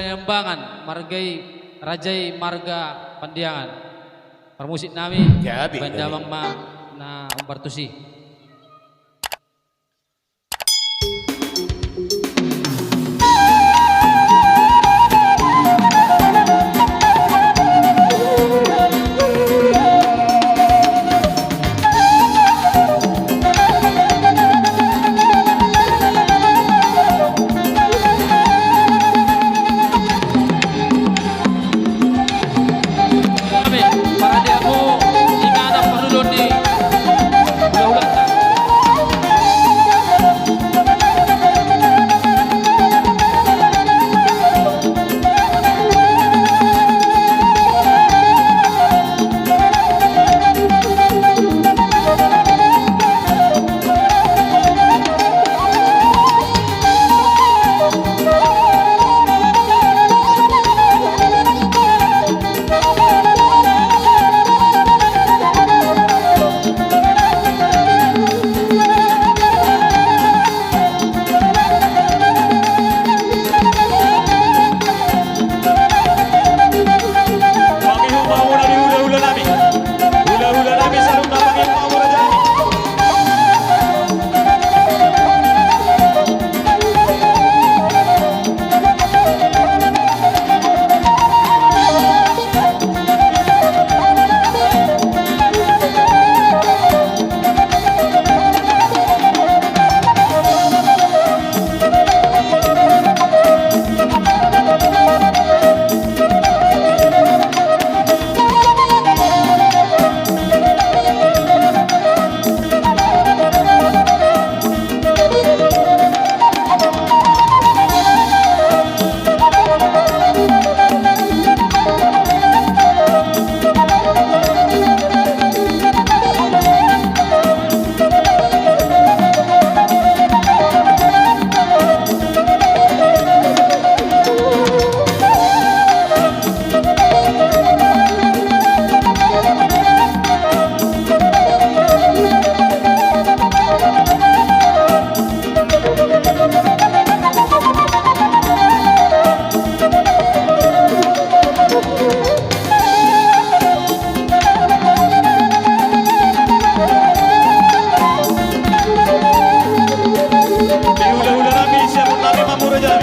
Yambangan margai Rajai Marga Pandiangan. Permusik nami Gabi, Banda gabi. Mama na Umbartusi. Kami para diamu ingana perludon di ulah-ulah. Pangihu mauna di hula-hula nami. Hula-hula nami selalu na pangihu mauna dyan. Di hula-hula nami siya mo nami mamura dyan.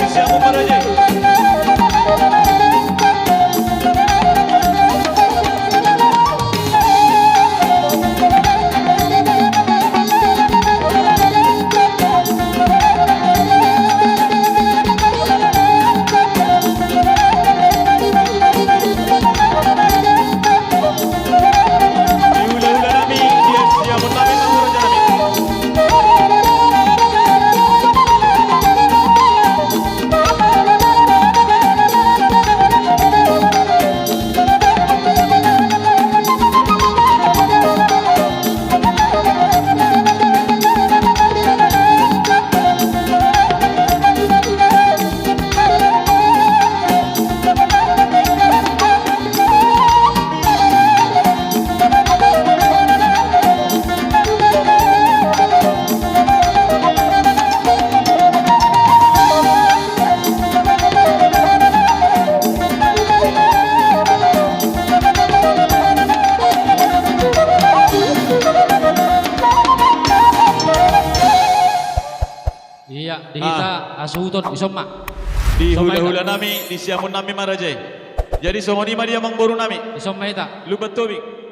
Siya mo marajay. Di hula-hula nami siya mo nami mamura dyan. Iya, dihita asuton isoma. Di Isoma hula-hula ita. nami, di siamun nami marajay. Jadi somoni dia mangboru nami. Isoma ita. Lubat tobik.